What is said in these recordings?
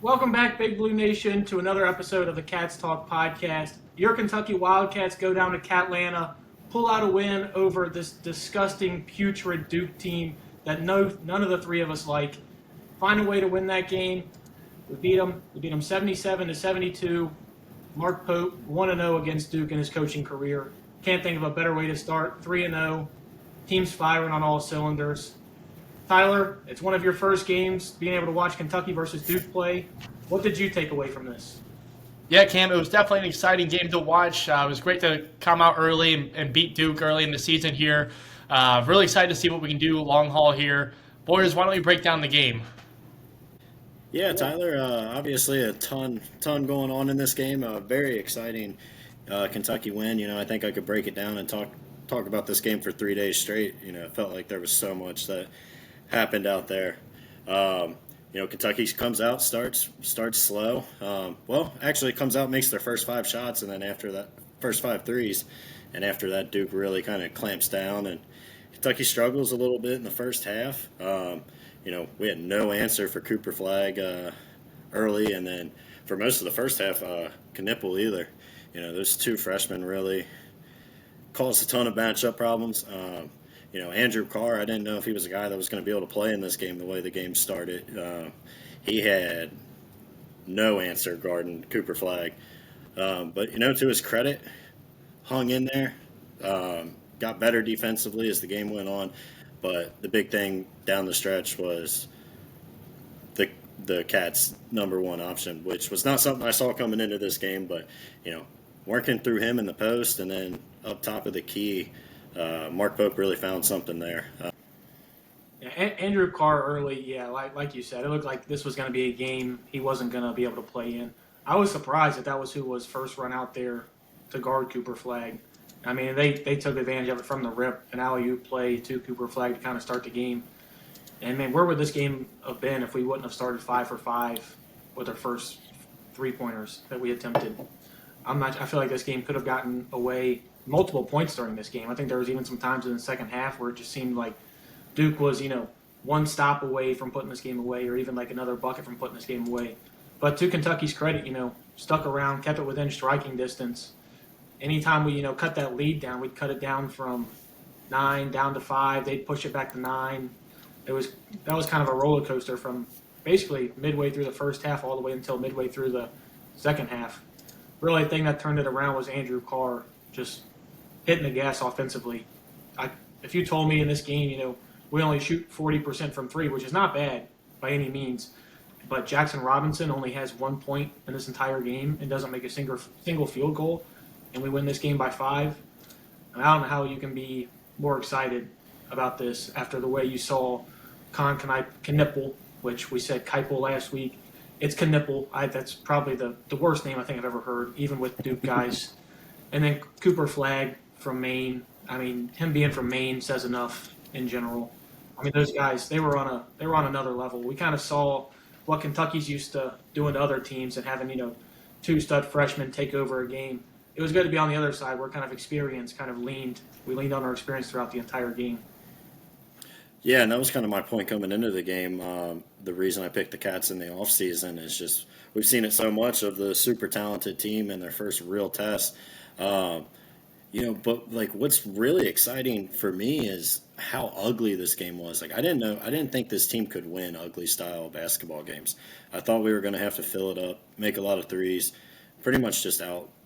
Welcome back, Big Blue Nation, to another episode of the Cats Talk podcast. Your Kentucky Wildcats go down to Catlanta, pull out a win over this disgusting, putrid Duke team that none of the three of us like. Find a way to win that game. We beat them. We beat them 77-72. Mark Pope 1-0 against Duke in his coaching career. Can't think of a better way to start. 3-0. Team's firing on all cylinders. Tyler, it's one of your first games being able to watch Kentucky versus Duke play. What did you take away from this? Yeah, Cam, it was definitely an exciting game to watch. It was great to come out early and beat Duke early in the season here. Really excited to see what we can do long haul here. Boys, why don't we break down the game? Yeah, Tyler. Obviously, a ton going on in this game. Very exciting Kentucky win. I think I could break it down and talk about this game for 3 days straight. It felt like there was so much that happened out there. Kentucky comes out, starts slow. Actually, comes out, makes their first five shots, and then after that, first five threes, and after that, Duke really kind of clamps down, and Kentucky struggles a little bit in the first half. We had no answer for Cooper Flag early, and then for most of the first half, Knipple either. Those two freshmen really caused a ton of matchup problems. Andrew Carr, I didn't know if he was a guy that was going to be able to play in this game the way the game started. He had no answer guarding Cooper Flag. But to his credit, hung in there, got better defensively as the game went on. But the big thing down the stretch was the Cats' number one option, which was not something I saw coming into this game. But, working through him in the post and then up top of the key, Mark Pope really found something there. Andrew Carr early, like you said, it looked like this was going to be a game he wasn't going to be able to play in. I was surprised that was who was first run out there to guard Cooper Flag. I mean, they took advantage of it from the rip, an alley-oop play to Cooper Flag to kind of start the game. And, man, where would this game have been if we wouldn't have started 5 for 5 with our first three-pointers that we attempted? I feel like this game could have gotten away multiple points during this game. I think there was even some times in the second half where it just seemed like Duke was, one stop away from putting this game away, or even like another bucket from putting this game away. But to Kentucky's credit, stuck around, kept it within striking distance. Anytime we, cut that lead down, we'd cut it down from 9 down to 5. They'd push it back to 9. That was kind of a roller coaster from basically midway through the first half all the way until midway through the second half. Really, the thing that turned it around was Andrew Carr just hitting the gas offensively. If you told me in this game, we only shoot 40% from three, which is not bad by any means, but Jackson Robinson only has 1 point in this entire game and doesn't make a single field goal, and we win this game by 5. And I don't know how you can be more excited about this after the way you saw Knipple, which we said Keipel last week. It's Knipple. That's probably the worst name I think I've ever heard, even with Duke guys. And then Cooper Flag from Maine. I mean, him being from Maine says enough in general. I mean, those guys, they were on another level. We kind of saw what Kentucky's used to doing to other teams and having, two stud freshmen take over a game. It was good to be on the other side where kind of experience we leaned on our experience throughout the entire game. Yeah, and that was kind of my point coming into the game. The reason I picked the Cats in the offseason is just we've seen it so much of the super talented team in their first real test. But like what's really exciting for me is how ugly this game was. Like I didn't think this team could win ugly style basketball games. I thought we were going to have to fill it up, make a lot of threes, pretty much just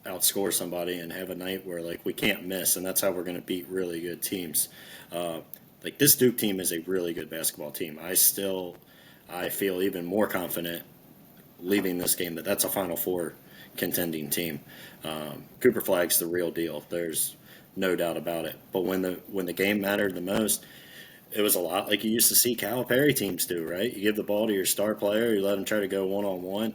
outscore somebody and have a night where like we can't miss, and that's how we're going to beat really good teams. Like this Duke team is a really good basketball team. I feel even more confident leaving this game that's a Final Four contending team. Cooper Flag's the real deal. There's no doubt about it. But when the game mattered the most, it was a lot like you used to see Calipari teams do, right? You give the ball to your star player, you let him try to go one-on-one.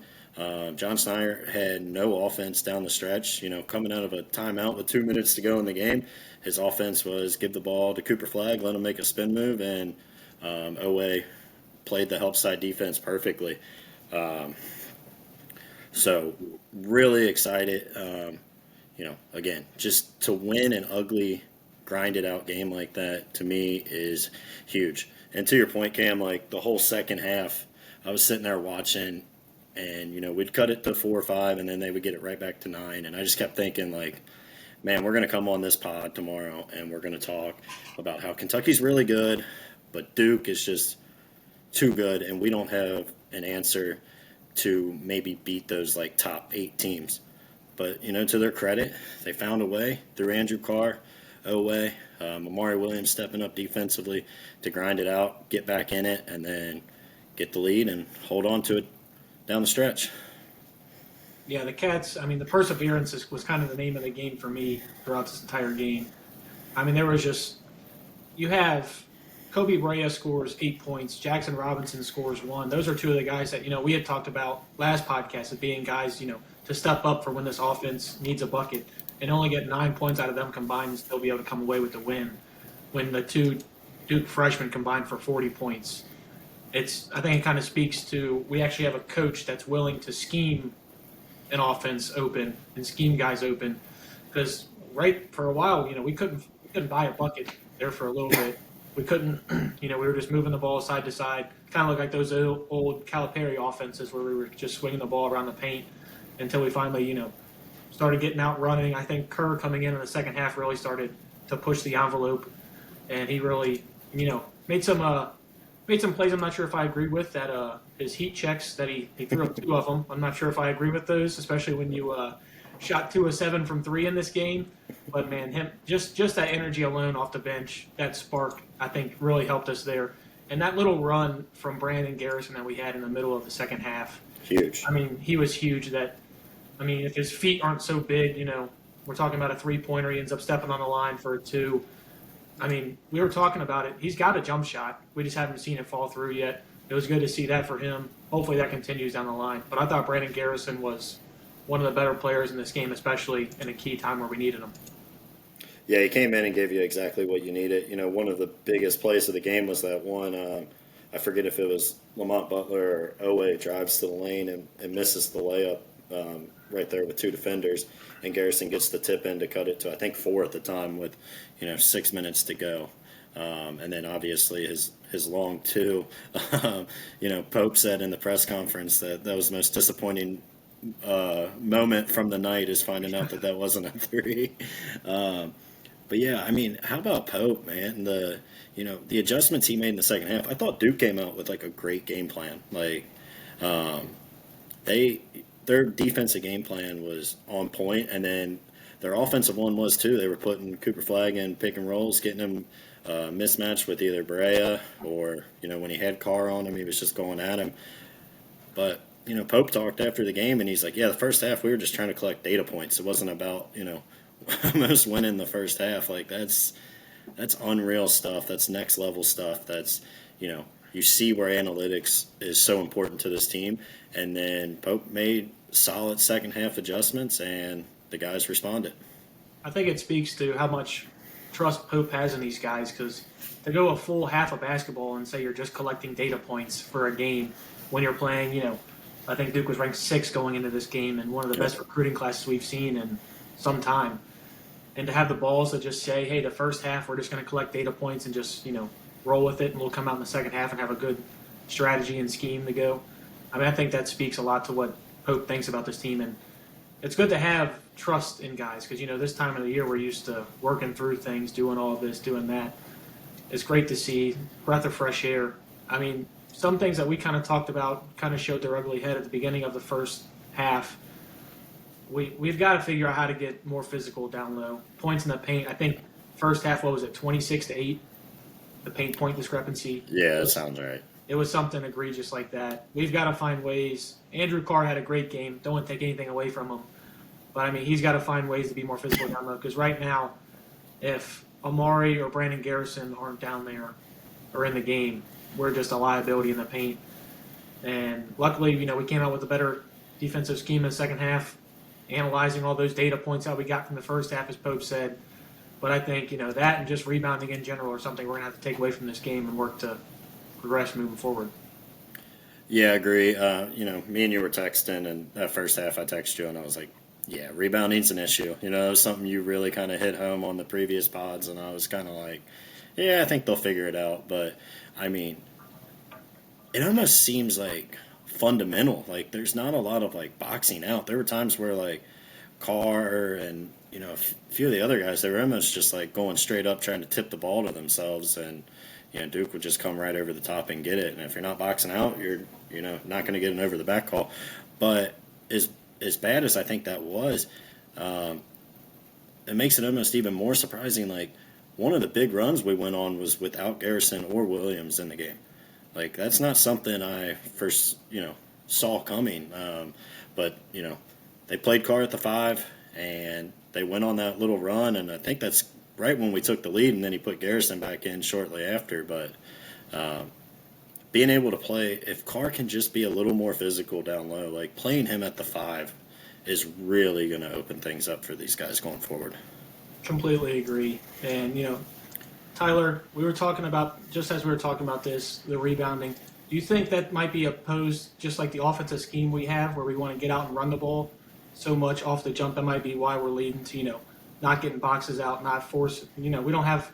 John Snyder had no offense down the stretch. Coming out of a timeout with 2 minutes to go in the game, his offense was give the ball to Cooper Flag, let him make a spin move, and Owe played the help side defense perfectly. So really excited. Again, just to win an ugly, grinded out game like that to me is huge. And to your point, Cam, like the whole second half, I was sitting there watching, and we'd cut it to 4 or 5, and then they would get it right back to 9. And I just kept thinking, like, man, we're going to come on this pod tomorrow and we're going to talk about how Kentucky's really good, but Duke is just too good, and we don't have an answer to maybe beat those like top 8 teams. But to their credit, they found a way through Andrew Carr, Oweh, Amari Williams stepping up defensively to grind it out, get back in it, and then get the lead and hold on to it down the stretch. Yeah, the Cats, I mean, the perseverance was kind of the name of the game for me throughout this entire game. I mean, there was just, you have Kobe Brea scores 8 points, Jackson Robinson scores 1. Those are two of the guys that, we had talked about last podcast of being guys, to step up for when this offense needs a bucket, and only get 9 points out of them combined and still be able to come away with the win when the two Duke freshmen combined for 40 points. I think it kind of speaks to, we actually have a coach that's willing to scheme an offense open and scheme guys open, because right for a while, we couldn't buy a bucket there for a little bit. We couldn't, we were just moving the ball side to side, kind of looked like those old Calipari offenses where we were just swinging the ball around the paint until we finally, started getting out running. I think Kerr coming in the second half really started to push the envelope, and he really, made some plays. I'm not sure if I agree with that. His heat checks that he threw up 2 of them. I'm not sure if I agree with those, especially when you shot 2 of 7 from 3 in this game. But man, him just that energy alone off the bench, that spark, I think really helped us there. And that little run from Brandon Garrison that we had in the middle of the second half, huge. I mean, he was huge. If his feet aren't so big, we're talking about a 3-pointer. He ends up stepping on the line for a 2. I mean, we were talking about it. He's got a jump shot. We just haven't seen it fall through yet. It was good to see that for him. Hopefully that continues down the line. But I thought Brandon Garrison was one of the better players in this game, especially in a key time where we needed him. Yeah, he came in and gave you exactly what you needed. One of the biggest plays of the game was that one, I forget if it was Lamont Butler or Oweh drives to the lane and misses the layup right there with 2 defenders, and Garrison gets the tip in to cut it to, I think, 4 at the time with 6 minutes to go. And then obviously his long 2. Pope said in the press conference that was the most disappointing moment from the night, is finding out that wasn't a 3. But yeah, I mean, how about Pope, man? The adjustments he made in the second half. I thought Duke came out with like a great game plan. Like their defensive game plan was on point, and then their offensive one was too. They were putting Cooper Flagg in pick and rolls, getting him mismatched with either Barea or when he had Carr on him, he was just going at him. But Pope talked after the game, and he's like, "Yeah, the first half we were just trying to collect data points. It wasn't about almost winning the first half. Like that's unreal stuff. That's next level stuff. That's you see where analytics is so important to this team." And then Pope made solid second half adjustments, and the guys responded. I think it speaks to how much trust Pope has in these guys, because to go a full half of basketball and say you're just collecting data points for a game when you're playing, I think Duke was ranked 6th going into this game and one of the best recruiting classes we've seen in some time. And to have the balls to just say, hey, the first half we're just going to collect data points and just, roll with it, and we'll come out in the second half and have a good strategy and scheme to go. I mean, I think that speaks a lot to what Pope thinks about this team. And it's good to have trust in guys because, this time of the year we're used to working through things, doing all of this, doing that. It's great to see. Breath of fresh air. I mean, some things that we kind of talked about kind of showed their ugly head at the beginning of the first half. We've got to figure out how to get more physical down low. Points in the paint. I think first half, 26-8, the paint point discrepancy. Yeah, that sounds right. It was something egregious like that. We've got to find ways. Andrew Carr had a great game. Don't want to take anything away from him. But, I mean, he's got to find ways to be more physical down low because right now, if Amari or Brandon Garrison aren't down there or in the game, we're just a liability in the paint. And luckily, we came out with a better defensive scheme in the second half, analyzing all those data points that we got from the first half, as Pope said. But I think, that and just rebounding in general are something we're going to have to take away from this game and work to progress moving forward. Yeah, I agree. Me and you were texting, and that first half I texted you, and I was like, yeah, rebounding's an issue. It was something you really kind of hit home on the previous pods, and I was kind of like, yeah, I think they'll figure it out. But, I mean, it almost seems like fundamental. Like, there's not a lot of like boxing out. There were times where like Carr and a few of the other guys, they were almost just like going straight up trying to tip the ball to themselves, and Duke would just come right over the top and get it. And if you're not boxing out, you're not going to get an over the back call. But as bad as I think that was, it makes it almost even more surprising. Like, one of the big runs we went on was without Garrison or Williams in the game. Like, that's not something I first, saw coming. But they played Carr at the 5, and they went on that little run, and I think that's right when we took the lead, and then he put Garrison back in shortly after. But being able to play, if Carr can just be a little more physical down low, like playing him at the 5 is really going to open things up for these guys going forward. Completely agree. And, Tyler, we were talking about, just as we were talking about this, the rebounding, do you think that might be opposed, just like the offensive scheme we have, where we want to get out and run the ball so much off the jump? That might be why we're leading to, not getting boxes out, not force. We don't have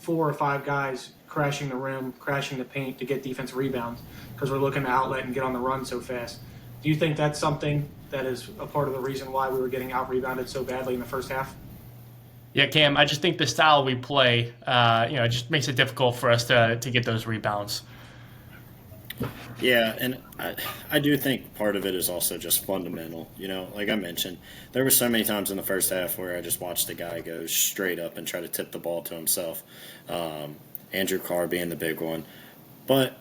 4 or 5 guys crashing the rim, crashing the paint to get defensive rebounds because we're looking to outlet and get on the run so fast. Do you think that's something that is a part of the reason why we were getting out-rebounded so badly in the first half? Yeah, Cam, I just think the style we play, it just makes it difficult for us to get those rebounds. Yeah, and I do think part of it is also just fundamental. Like I mentioned, there were so many times in the first half where I just watched the guy go straight up and try to tip the ball to himself. Andrew Carr being the big one. But,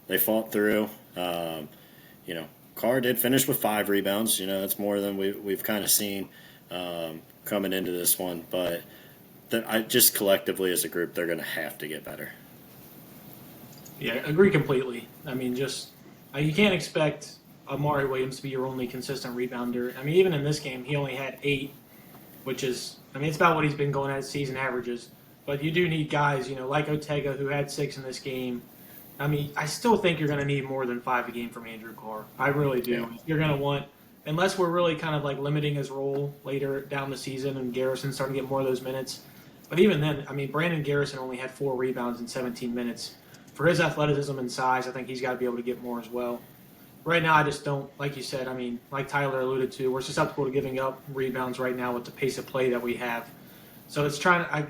they fought through. Carr did finish with 5 rebounds. That's more than we've kind of seen coming into this one. But I just collectively as a group, they're going to have to get better. Yeah, agree completely. I mean, you can't expect Amari Williams to be your only consistent rebounder. I mean, even in this game, he only had 8, which is, it's about what he's been going at season averages. But you do need guys, like Ortega, who had 6 in this game. I still think you're going to need more than 5 a game from Andrew Carr. I really do. Yeah. You're going to want, unless we're really kind of like limiting his role later down the season and Garrison starting to get more of those minutes. But even then, Brandon Garrison only had 4 rebounds in 17 minutes. For his athleticism and size, I think he's got to be able to get more as well. Right now, I just don't, like you said, like Tyler alluded to, we're susceptible to giving up rebounds right now with the pace of play that we have. So it's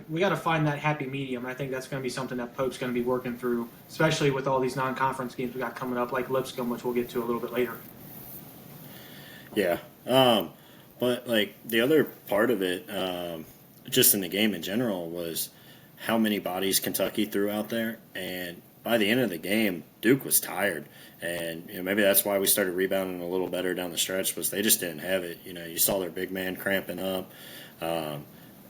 we got to find that happy medium. I think that's going to be something that Pope's going to be working through, especially with all these non-conference games we got coming up, like Lipscomb, which we'll get to a little bit later. Yeah. But, like, the other part of it, just in the game in general, was how many bodies Kentucky threw out there. And by the end of the game, Duke was tired. And, maybe that's why we started rebounding a little better down the stretch, was they just didn't have it. You saw their big man cramping up.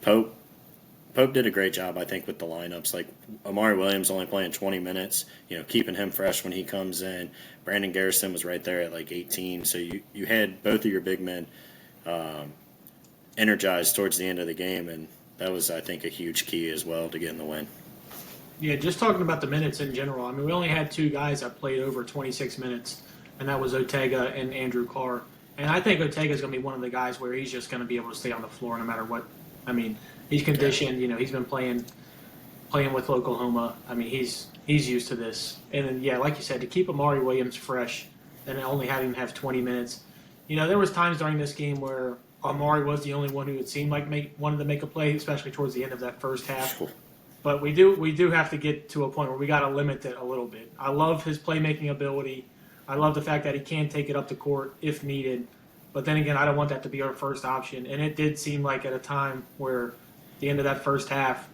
Pope did a great job, I think, with the lineups. Like, Amari Williams only playing 20 minutes, keeping him fresh when he comes in. Brandon Garrison was right there at like 18. So you had both of your big men energized towards the end of the game, and that was, I think, a huge key as well to getting the win. Yeah, just talking about the minutes in general. We only had 2 guys that played over 26 minutes, and that was Ortega and Andrew Carr. And I think Ortega's going to be one of the guys where he's just going to be able to stay on the floor no matter what. He's conditioned. He's been playing with Oklahoma. He's used to this. And then, yeah, like you said, to keep Amari Williams fresh and only having him have 20 minutes. There was times during this game where Amari was the only one who it seemed like wanted to make a play, especially towards the end of that first half. But we do have to get to a point where we got to limit it a little bit. I love his playmaking ability. I love the fact that he can take it up the court if needed. But then again, I don't want that to be our first option. And it did seem like at a time where at the end of that first half,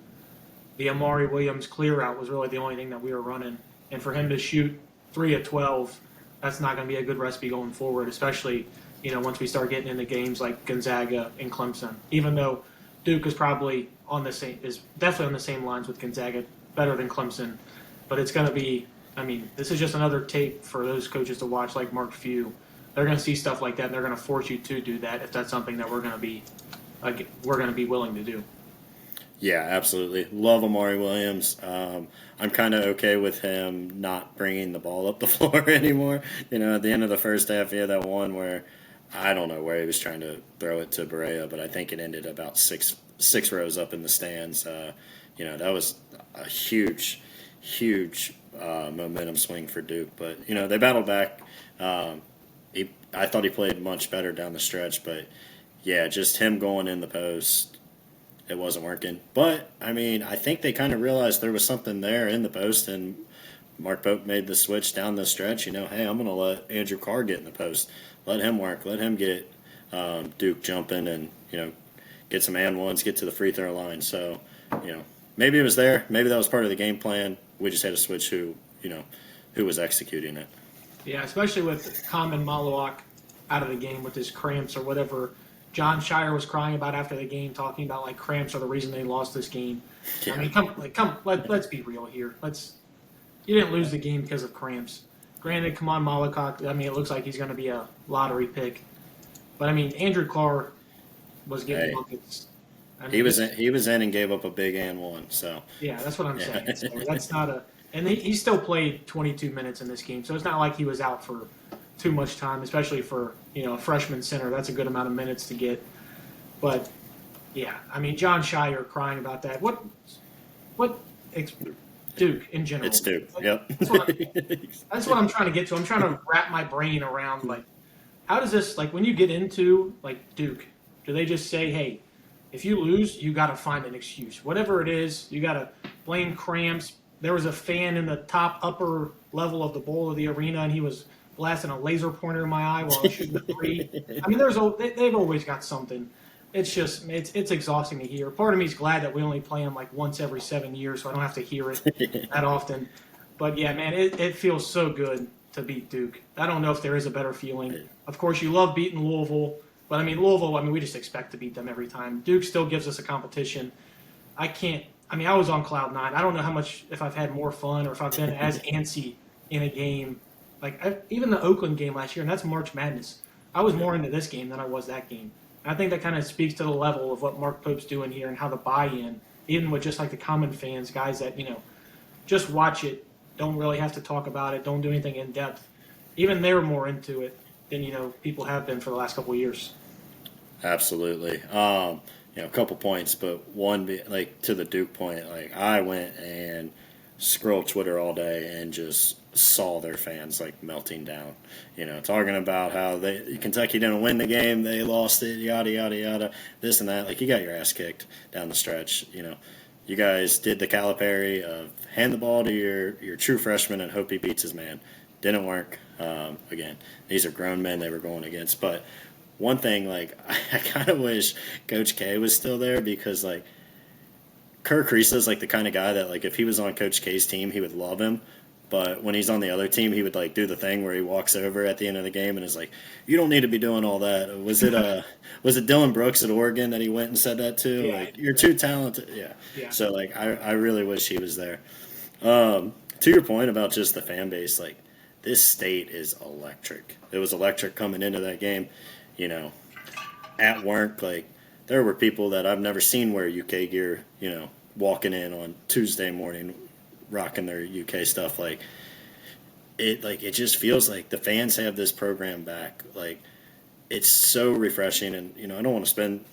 the Amari Williams clear out was really the only thing that we were running. And for him to shoot 3 of 12, that's not going to be a good recipe going forward, especially once we start getting into games like Gonzaga and Clemson. Even though Duke is definitely on the same lines with Gonzaga, better than Clemson. But it's going to be, this is just another tape for those coaches to watch, like Mark Few. They're going to see stuff like that, and they're going to force you to do that if that's something that we're going to be willing to do. Yeah, absolutely. Love Amari Williams. I'm kind of okay with him not bringing the ball up the floor anymore. At the end of the first half, he had that one where I don't know where he was trying to throw it to Berea, but I think it ended about six rows up in the stands. That was a huge momentum swing for Duke. But, they battled back. I thought he played much better down the stretch, but yeah, just him going in the post, it wasn't working. But I mean, I think they kind of realized there was something there in the post, and Mark Pope made the switch down the stretch. You know, hey, I'm going to let Andrew Carr get in the post, let him work, let him get Duke jumping, and get some and ones, get to the free throw line. So maybe it was there, maybe that was part of the game plan. We just had to switch who was executing it. Yeah, especially with Common Malawak out of the game with his cramps or whatever John Shire was crying about after the game, talking about like cramps are the reason they lost this game. Yeah. I mean, let's be real here. You didn't lose the game because of cramps. Granted, Kaman Malawak, I mean, it looks like he's going to be a lottery pick. But I mean, Andrew Carr was getting buckets. I mean, he was in and gave up a big and one. So yeah, that's what I'm saying. So that's not a. And he still played 22 minutes in this game, so it's not like he was out for too much time, especially for a freshman center. That's a good amount of minutes to get. But yeah, I mean, John Shire crying about that. What Duke in general? It's Duke. Yep. That's what I'm trying to get to. I'm trying to wrap my brain around like, how does this when you get into like Duke, do they just say, hey, if you lose, you got to find an excuse, whatever it is, you got to blame cramps. There was a fan in the upper level of the bowl of the arena, and he was blasting a laser pointer in my eye while I was shooting a three. I mean, they've always got something. It's just it's exhausting to hear. Part of me is glad that we only play them like once every 7 years, so I don't have to hear it that often. But yeah, man, it feels so good to beat Duke. I don't know if there is a better feeling. Of course, you love beating Louisville, but I mean Louisville. I mean we just expect to beat them every time. Duke still gives us a competition. I was on cloud nine. I don't know how much, if I've had more fun or if I've been as antsy in a game. Even the Oakland game last year, and that's March Madness. I was more into this game than I was that game. And I think that kind of speaks to the level of what Mark Pope's doing here and how the buy-in, even with just like the common fans, guys that, just watch it, don't really have to talk about it, don't do anything in depth. Even they're more into it than, people have been for the last couple of years. Absolutely. A couple points, but one, to the Duke point, I went and scrolled Twitter all day and just saw their fans melting down, talking about how Kentucky didn't win the game, they lost it, yada yada yada, this and that. You got your ass kicked down the stretch. You guys did the Calipari of hand the ball to your true freshman and hope he beats his man. Didn't work. Again, these are grown men they were going against, but. One thing, I kind of wish Coach K was still there because, Kerr Kriisa is, the kind of guy that, if he was on Coach K's team, he would love him. But when he's on the other team, he would, do the thing where he walks over at the end of the game and is like, you don't need to be doing all that. Was it Dylan Brooks at Oregon that he went and said that to? Yeah, you're too talented. Yeah. So, I really wish he was there. To your point about just the fan base, this state is electric. It was electric coming into that game. At work, there were people that I've never seen wear UK gear, walking in on Tuesday morning, rocking their UK stuff. It just feels like the fans have this program back. It's so refreshing, and I don't want to spend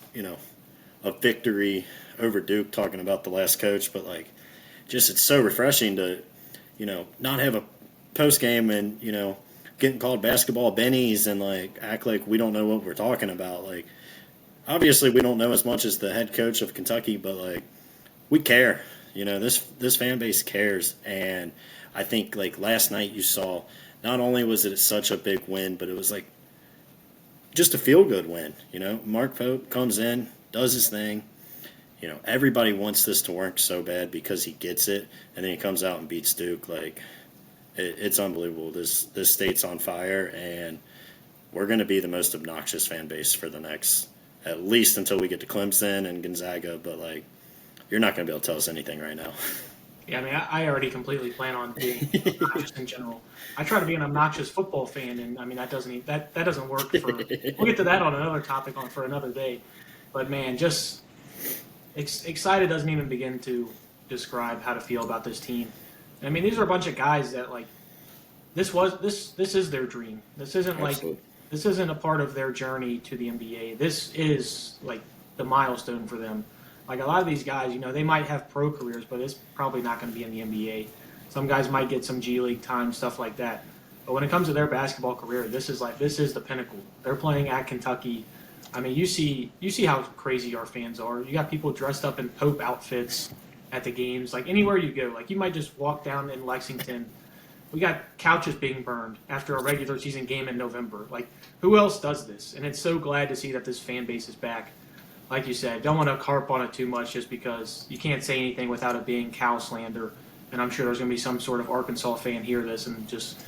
a victory over Duke talking about the last coach, but it's so refreshing to not have a post game and getting called basketball bennies and act like we don't know what we're talking about. Obviously we don't know as much as the head coach of Kentucky, but we care. This fan base cares, and I think last night you saw not only was it such a big win, but it was just a feel good win. Mark Pope comes in, does his thing. Everybody wants this to work so bad because he gets it, and then he comes out and beats Duke. It's unbelievable. This state's on fire, and we're going to be the most obnoxious fan base for the next, at least until we get to Clemson and Gonzaga. But you're not going to be able to tell us anything right now. Yeah, I mean, I already completely plan on being obnoxious in general. I try to be an obnoxious football fan, and I mean that doesn't work. We'll get to that on another topic for another day. But man, just excited doesn't even begin to describe how to feel about this team. I mean, these are a bunch of guys that this is their dream. This isn't this isn't a part of their journey to the NBA. This is the milestone for them. A lot of these guys, they might have pro careers, but it's probably not going to be in the NBA. Some guys might get some G League time, stuff like that. But when it comes to their basketball career, this is the pinnacle. They're playing at Kentucky. I mean, you see how crazy our fans are. You got people dressed up in Pope outfits at the games. Like anywhere you go, like you might just walk down in Lexington. We got couches being burned after a regular season game in November. Like who else does this? And it's so glad to see that this fan base is back. Like you said, don't want to harp on it too much just because you can't say anything without it being cow slander. And I'm sure there's going to be some sort of Arkansas fan hear this and just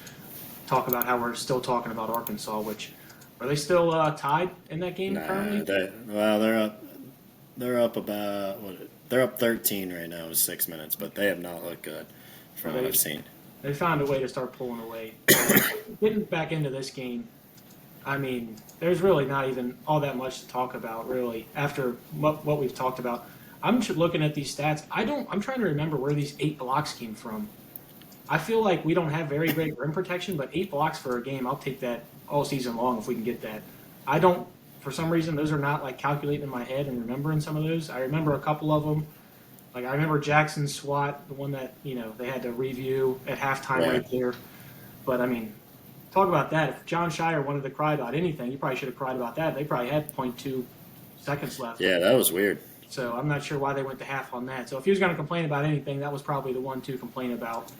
talk about how we're still talking about Arkansas. Which are they still tied in that game currently? They're up about they're up 13 right now with 6 minutes, but they have not looked good from what I've seen. They found a way to start pulling away. Getting back into this game, I mean, there's really not even all that much to talk about, really, after what we've talked about. I'm looking at these stats. I'm trying to remember where these 8 blocks came from. I feel like we don't have very great rim protection, but 8 blocks for a game, I'll take that all season long if we can get that. I don't, for some reason, those are not like calculating in my head and remembering some of those. I remember a couple of them. Like I remember Jackson's SWAT, the one that they had to review at halftime right there. But I mean, talk about that. If John Shire wanted to cry about anything, he probably should have cried about that. They probably had 0.2 seconds left. Yeah, that was weird. So I'm not sure why they went to half on that. So if he was going to complain about anything, that was probably the one to complain about.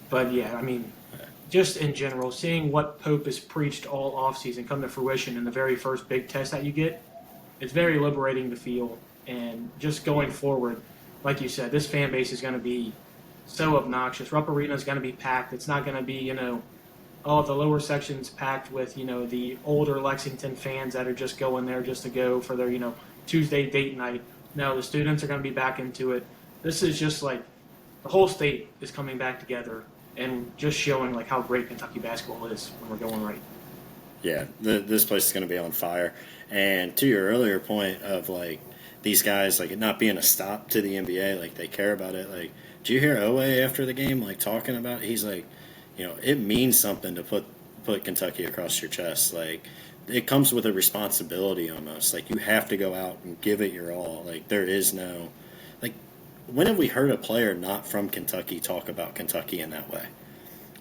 But yeah, I mean, just in general, seeing what Pope has preached all offseason come to fruition in the very first big test that you get, it's very liberating to feel. And just going forward, like you said, this fan base is going to be so obnoxious. Rupp Arena is going to be packed. It's not going to be, the lower sections packed with, the older Lexington fans that are just going there just to go for their, Tuesday date night. No, the students are going to be back into it. This is just like the whole state is coming back together and just showing like how great Kentucky basketball is when we're going right. Yeah, this place is going to be on fire. And to your earlier point of like these guys like it not being a stop to the NBA, like they care about it. Like, did you hear Owe after the game like talking about it? He's like, it means something to put Kentucky across your chest. Like, it comes with a responsibility almost. Like, you have to go out and give it your all. Like, there is no – like, when have we heard a player not from Kentucky talk about Kentucky in that way?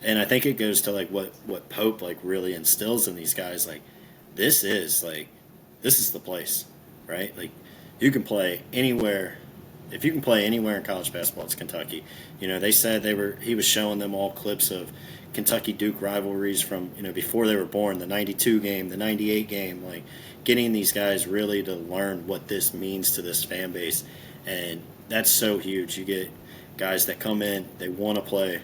And I think it goes to, like, what Pope, like, really instills in these guys. Like, this is the place, right? Like, you can play anywhere. If you can play anywhere in college basketball, it's Kentucky. They said he was showing them all clips of Kentucky-Duke rivalries from, before they were born, the 92 game, the 98 game, like getting these guys really to learn what this means to this fan base. And that's so huge. You get guys that come in, they want to play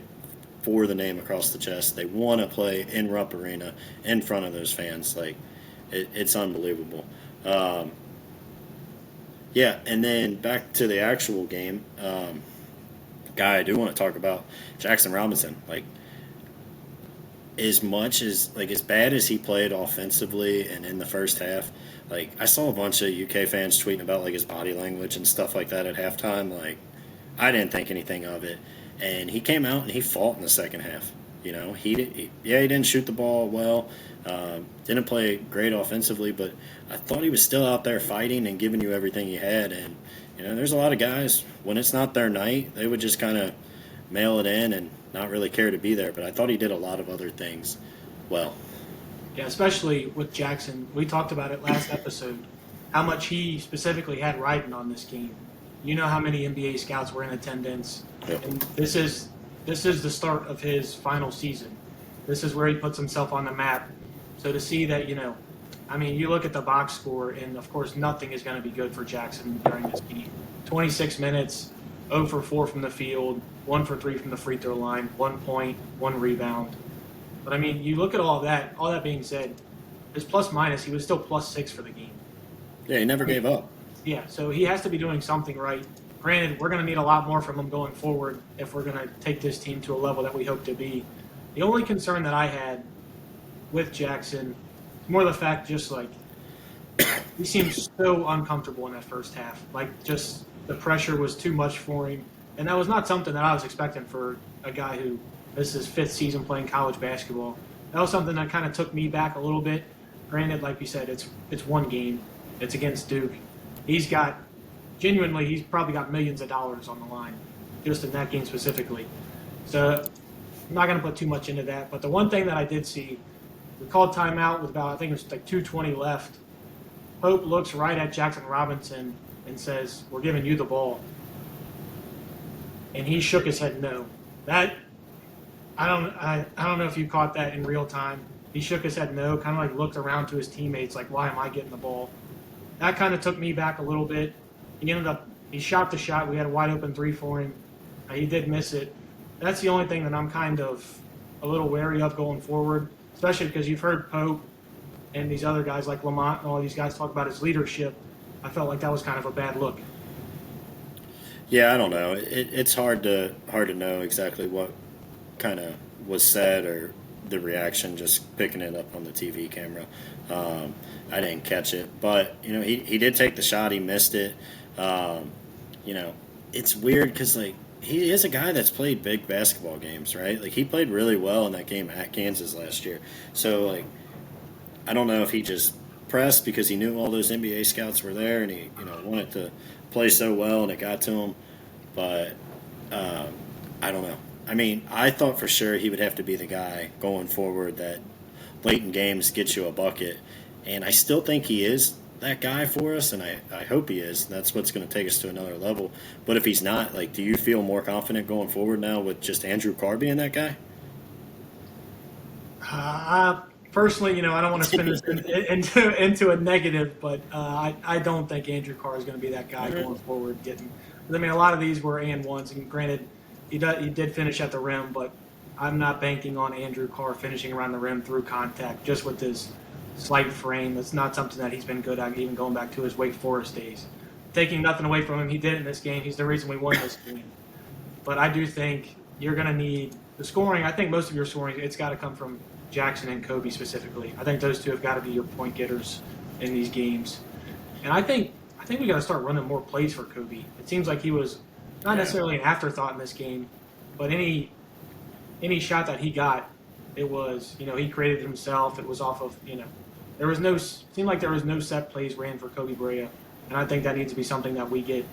for the name across the chest. They want to play in Rupp Arena in front of those fans. Like, it's unbelievable. Yeah, and then back to the actual game, guy I do want to talk about, Jackson Robinson. Like, as bad as he played offensively and in the first half, like, I saw a bunch of UK fans tweeting about, like, his body language and stuff like that at halftime. Like, I didn't think anything of it. And he came out and he fought in the second half. He didn't shoot the ball well, didn't play great offensively, but I thought he was still out there fighting and giving you everything he had. And, there's a lot of guys, when it's not their night, they would just kind of mail it in and not really care to be there. But I thought he did a lot of other things well. Yeah, especially with Jackson. We talked about it last episode, how much he specifically had riding on this game. You know how many NBA scouts were in attendance. Yep. And this is the start of his final season. This is where he puts himself on the map. So to see that, you look at the box score, and of course nothing is going to be good for Jackson during this game. 26 minutes, 0 for 4 from the field, 1 for 3 from the free throw line, 1 point, 1 rebound. But you look at all that being said, his plus minus, he was still +6 for the game. Yeah, he never gave up. Yeah, so he has to be doing something right. Granted, we're going to need a lot more from him going forward if we're going to take this team to a level that we hope to be. The only concern that I had with Jackson is more the fact just like he seemed so uncomfortable in that first half. Like just the pressure was too much for him. And that was not something that I was expecting for a guy who this is his 5th season playing college basketball. That was something that kind of took me back a little bit. Granted, like you said, it's one game. It's against Duke. He's probably got millions of dollars on the line just in that game specifically. So I'm not going to put too much into that. But the one thing that I did see, we called timeout with about, I think it was like 2:20 left. Pope looks right at Jackson Robinson and says, "We're giving you the ball." And he shook his head no. That I don't know if you caught that in real time. He shook his head no, kind of like looked around to his teammates like, "Why am I getting the ball?" That kind of took me back a little bit. He shot the shot. We had a wide open three for him. He did miss it. That's the only thing that I'm kind of a little wary of going forward, especially because you've heard Pope and these other guys like Lamont and all these guys talk about his leadership. I felt like that was kind of a bad look. Yeah, I don't know. It's hard to know exactly what kind of was said or the reaction just picking it up on the TV camera. I didn't catch it, but he did take the shot. He missed it. It's weird because like he is a guy that's played big basketball games, right? Like he played really well in that game at Kansas last year. So like I don't know if he just pressed because he knew all those NBA scouts were there and he wanted to play so well and it got to him. But I don't know. I mean, I thought for sure he would have to be the guy going forward that late in games gets you a bucket. And I still think he is that guy for us, and I hope he is. That's what's going to take us to another level. But if he's not, like, do you feel more confident going forward now with just Andrew Carr being that guy? Personally, I don't want to spin this into a negative, but I don't think Andrew Carr is going to be that guy going forward. I mean, a lot of these were and ones, and granted, he did finish at the rim, but I'm not banking on Andrew Carr finishing around the rim through contact just with his slight frame. That's not something that he's been good at, even going back to his Wake Forest days. Taking nothing away from him, he did it in this game. He's the reason we won this game. But I do think you're going to need the scoring. I think most of your scoring, it's got to come from Jackson and Kobe specifically. I think those two have got to be your point getters in these games. And I think we got to start running more plays for Kobe. It seems like he was not necessarily an afterthought in this game, but any shot that he got, it was, he created it himself. It was off of, seemed like there was no set plays ran for Kobe Brea. And I think that needs to be something that we get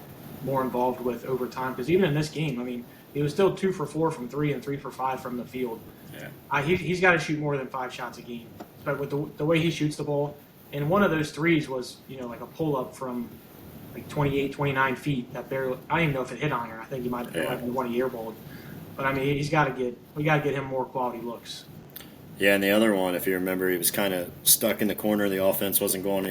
more involved with over time. Because even in this game, I mean, he was still 2 for 4 from 3 and 3 for 5 from the field. Yeah. He's got to shoot more than 5 shots a game. But with the way he shoots the ball, and one of those threes was, like a pull-up from like 28, 29 feet that barely, I don't even know if it hit iron. I think he might have been one of the airballed. But I mean, we got to get him more quality looks. Yeah, and the other one, if you remember, he was kind of stuck in the corner. The offense wasn't going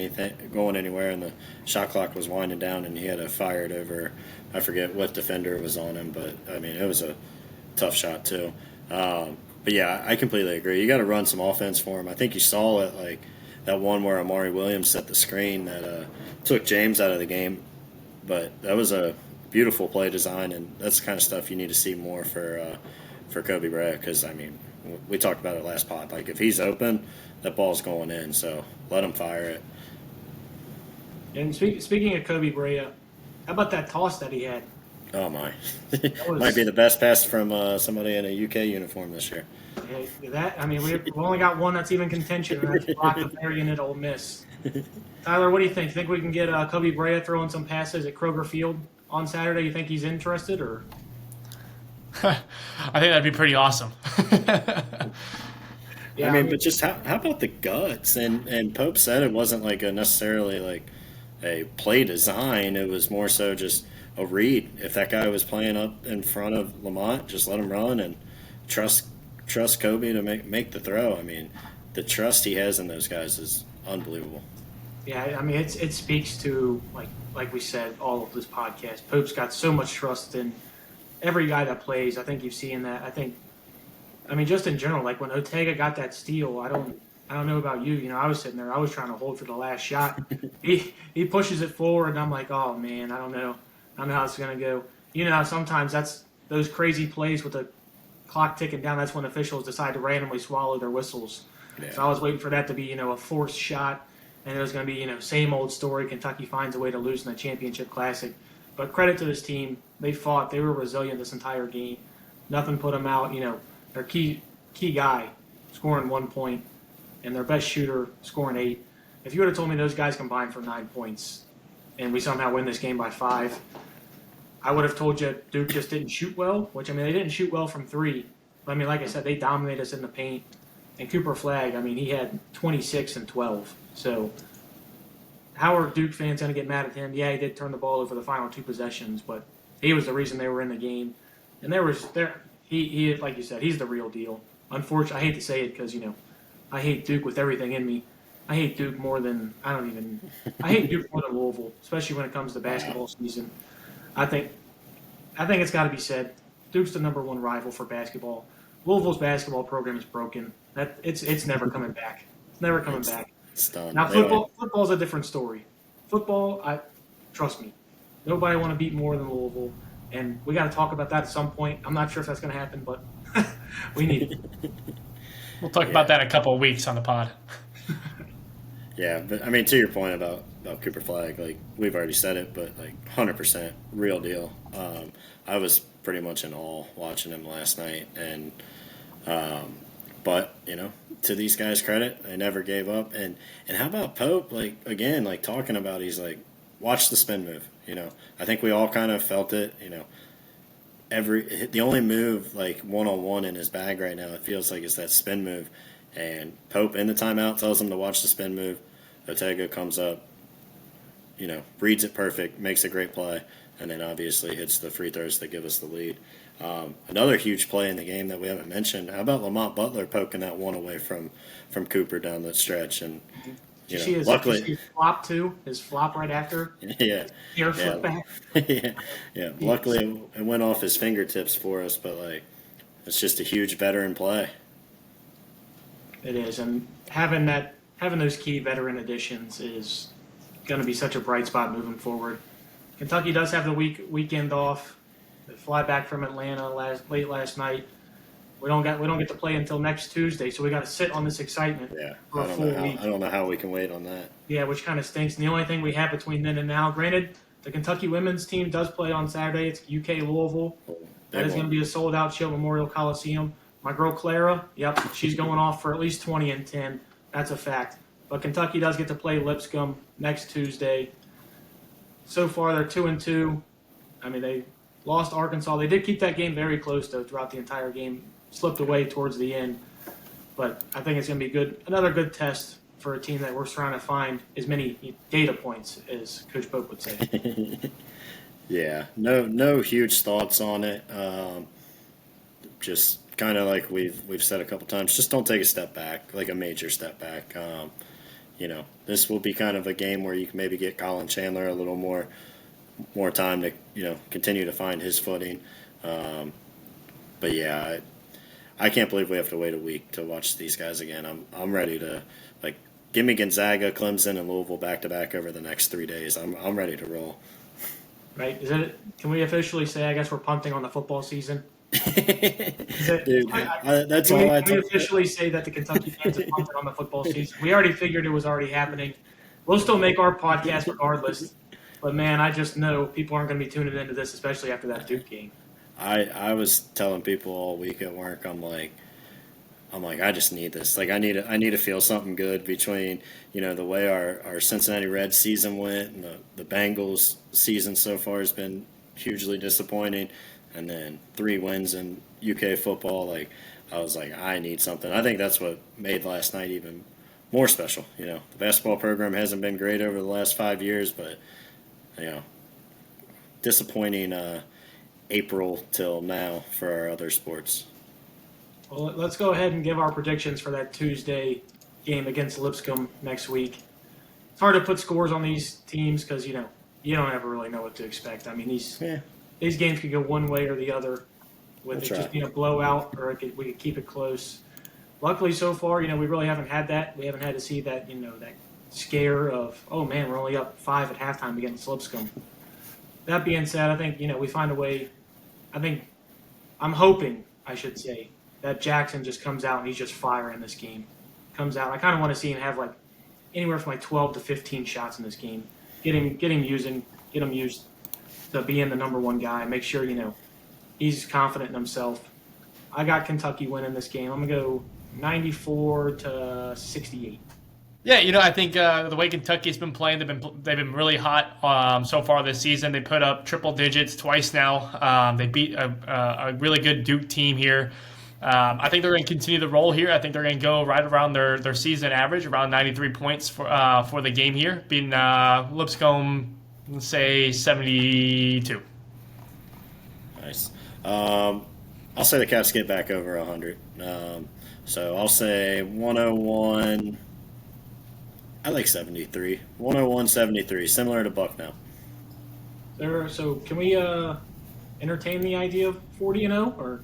anywhere, and the shot clock was winding down, and he had to fire it over. I forget what defender was on him, but I mean, it was a tough shot too. But yeah, I completely agree. You got to run some offense for him. I think you saw it, like that one where Amari Williams set the screen that took James out of the game. But that was a beautiful play design, and that's the kind of stuff you need to see more for Kobe Bryant. Because I mean, we talked about it last pod. Like if he's open, that ball's going in. So let him fire it. And speaking of Kobe Bryant, how about that toss that he had? Oh my! Might be the best pass from somebody in a UK uniform this year. We've only got one that's even contention, and that's Brock Marion at Ole Miss. Tyler, what do you think? Think we can get Kobe Bryant throwing some passes at Kroger Field on Saturday? You think he's interested, or? I think that'd be pretty awesome. Yeah, I mean, but just how about the guts? And Pope said it wasn't like necessarily like a play design. It was more so just a read. If that guy was playing up in front of Lamont, just let him run and trust Kobe to make the throw. I mean, the trust he has in those guys is unbelievable. Yeah, I mean, it speaks to, like we said, all of this podcast. Pope's got so much trust in every guy that plays. I think you've seen that. I mean, just in general, like when Ortega got that steal, I don't know about you. I was sitting there. I was trying to hold for the last shot. He pushes it forward, and I'm like, oh, man, I don't know how it's going to go. How sometimes that's those crazy plays with the clock ticking down. That's when officials decide to randomly swallow their whistles. Yeah. So I was waiting for that to be, a forced shot, and it was going to be, same old story. Kentucky finds a way to lose in the championship classic. But credit to this team. They fought. They were resilient this entire game. Nothing put them out. Their key guy scoring 1 point and their best shooter scoring 8. If you would have told me those guys combined for 9 points and we somehow win this game by 5, I would have told you Duke just didn't shoot well, which, I mean, they didn't shoot well from 3, But, I mean, like I said, they dominated us in the paint. And Cooper Flagg, I mean, he had 26 and 12. So how are Duke fans going to get mad at him? Yeah, he did turn the ball over the final 2 possessions, but he was the reason they were in the game. And he like you said, he's the real deal. Unfortunately, I hate to say it because, I hate Duke with everything in me. I hate Duke more than I hate Duke more than Louisville, especially when it comes to basketball season. I think it's got to be said. Duke's the number 1 rival for basketball. Louisville's basketball program is broken. It's never coming back. It's never coming back. It's done. Now football's a different story. Football, trust me, nobody want to beat more than Louisville, and we got to talk about that at some point. I'm not sure if that's going to happen, but we need it. We'll talk about that in a couple of weeks on the pod. Yeah, but I mean, to your point about Cooper Flagg, like we've already said it, but like 100% real deal. I was pretty much in awe watching him last night, and but to these guys' credit, they never gave up. And how about Pope? Like again, like talking about, he's like, watch the spin move. I think we all kind of felt it. The only move like one-on-one in his bag right now, it feels like, is that spin move. And Pope in the timeout tells him to watch the spin move. Otega comes up, reads it perfect, makes a great play, and then obviously hits the free throws that give us the lead. Another huge play in the game that we haven't mentioned. How about Lamont Butler poking that one away from Cooper down the stretch? And luckily, his flop too. His flop right after. Yeah. Flip back. Yeah. Luckily, it went off his fingertips for us, but like, it's just a huge veteran play. It is, and having those key veteran additions is going to be such a bright spot moving forward. Kentucky does have the weekend off. They fly back from Atlanta late last night. We don't get to play until next Tuesday, so we got to sit on this excitement for a full week. I don't know how we can wait on that. Yeah, which kind of stinks. And the only thing we have between then and now, granted, the Kentucky women's team does play on Saturday. It's UK Louisville. That is going to be a sold-out Shield Memorial Coliseum. My girl Clara, yep, she's going off for at least 20 and 10. That's a fact. But Kentucky does get to play Lipscomb next Tuesday. So far, they're 2-2. I mean, they lost Arkansas. They did keep that game very close, though, throughout the entire game. Slipped away towards the end. But I think it's going to be good. Another good test for a team that we're trying to find as many data points, as Coach Pope would say. Yeah, no huge thoughts on it. Just kind of like we've said a couple times, just don't take a step back, like a major step back. This will be kind of a game where you can maybe get Colin Chandler a little more time to continue to find his footing. But yeah, I can't believe we have to wait a week to watch these guys again. I'm ready to give me Gonzaga, Clemson, and Louisville back to back over the next 3 days. I'm ready to roll. Right? Can we officially say? I guess we're punting on the football season. Dude, that's all I. Can we officially say that the Kentucky fans have punted on the football season? We already figured it was already happening. We'll still make our podcast regardless. But man, I just know people aren't going to be tuning into this, especially after that Duke game. I was telling people all week at work, I'm like, I just need this. Like, I need to feel something good between, the way our Cincinnati Reds season went, and the Bengals season so far has been hugely disappointing, and then 3 wins in UK football. Like, I was like, I need something. I think that's what made last night even more special. The basketball program hasn't been great over the last 5 years, but disappointing April till now for our other sports. Well, let's go ahead and give our predictions for that Tuesday game against Lipscomb next week. It's hard to put scores on these teams because, you don't ever really know what to expect. I mean, these games could go one way or the other, with it just being a blowout, or we could keep it close. Luckily, so far, we really haven't had that. We haven't had to see that, that scare of, oh, man, we're only up 5 at halftime against Lipscomb. That being said, I think, we find a way. I'm hoping, I should say, that Jackson just comes out and he's just firing this game. Comes out. I kind of want to see him have anywhere from 12 to 15 shots in this game. Get him used to being the number one guy. Make sure he's confident in himself. I got Kentucky winning this game. I'm gonna go 94 to 68. Yeah, I think the way Kentucky's been playing, they've been really hot so far this season. They put up triple digits twice now. They beat a really good Duke team here. I think they're going to continue the roll here. I think they're going to go right around their season average, around 93 points for the game here, beating Lipscomb, let's say 72. Nice. I'll say the Cats get back over 100. So I'll say 101. I like 73. 101-73, similar to Bucknell. So can we entertain the idea of 40-0 or?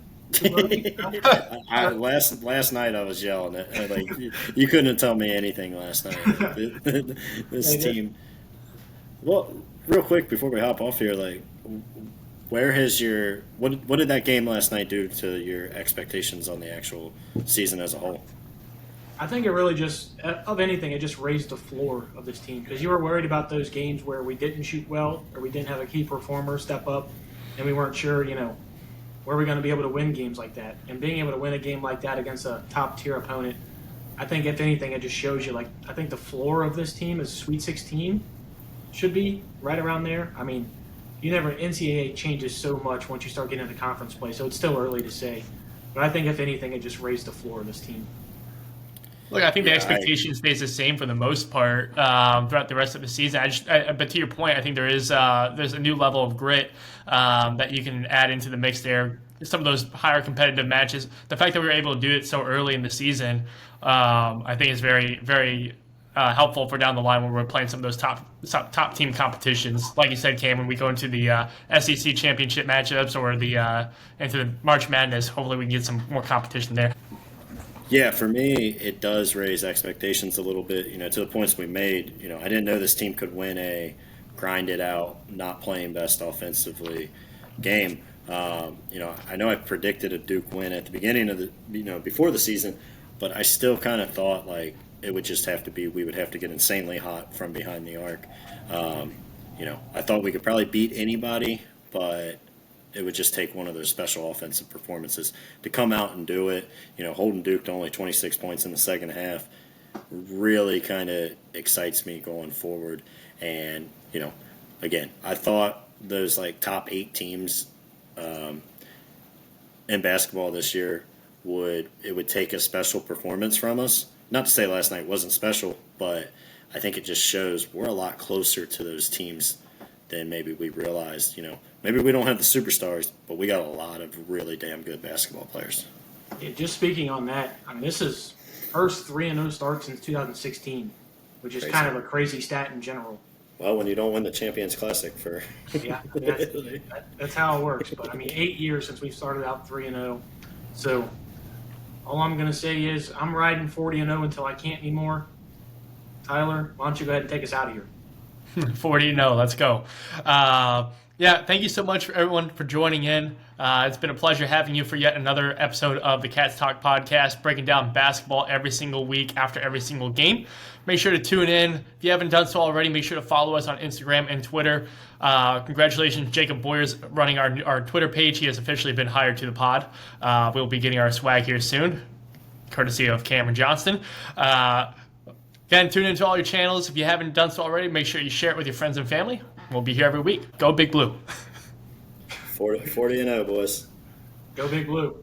Last night I was yelling at like you couldn't tell me anything last night. This team. Well, real quick before we hop off here, like, where has what did that game last night do to your expectations on the actual season as a whole? I think it really just, of anything, it just raised the floor of this team because you were worried about those games where we didn't shoot well or we didn't have a key performer step up, and we weren't sure, were we going to be able to win games like that. And being able to win a game like that against a top-tier opponent, I think, if anything, it just shows you, I think the floor of this team is Sweet 16 should be right around there. I mean, NCAA changes so much once you start getting into conference play, so it's still early to say. But I think, if anything, it just raised the floor of this team. Look, I think the expectation stays the same for the most part throughout the rest of the season. But to your point, I think there's a new level of grit that you can add into the mix there. Some of those higher competitive matches. The fact that we were able to do it so early in the season, I think is very, very helpful for down the line when we're playing some of those top team competitions. Like you said, Cam, when we go into the SEC championship matchups or into the March Madness, hopefully we can get some more competition there. Yeah, for me, it does raise expectations a little bit, to the points we made. I didn't know this team could win a grind it out, not playing best offensively game. I know I predicted a Duke win at the beginning of before the season, but I still kind of thought it would just have to be, we would have to get insanely hot from behind the arc. I thought we could probably beat anybody, but it would just take one of those special offensive performances to come out and do it. Holding Duke to only 26 points in the second half really kind of excites me going forward. And, again, I thought those top 8 teams in basketball this year would take a special performance from us. Not to say last night wasn't special, but I think it just shows we're a lot closer to those teams than maybe we realized. Maybe we don't have the superstars, but we got a lot of really damn good basketball players. Yeah, just speaking on that, this is first 3-0 start since 2016, which is Crazy. kind of a crazy stat in general. Well, when you don't win the Champions Classic for Yeah, that's how it works. But 8 years since we've started out 3-0. So all I'm going to say is I'm riding 40-0 until I can't anymore. Tyler, why don't you go ahead and take us out of here? 40-0, let's go. Thank you so much for everyone for joining in. It's been a pleasure having you for yet another episode of the Cats Talk podcast, breaking down basketball every single week after every single game. Make sure to tune in. If you haven't done so already, make sure to follow us on Instagram and Twitter. Congratulations, Jacob Boyer's running our Twitter page. He has officially been hired to the pod. We'll be getting our swag here soon, courtesy of Cameron Johnston. Again, tune into all your channels. If you haven't done so already, make sure you share it with your friends and family. We'll be here every week. Go Big Blue. 40-0, boys. Go Big Blue.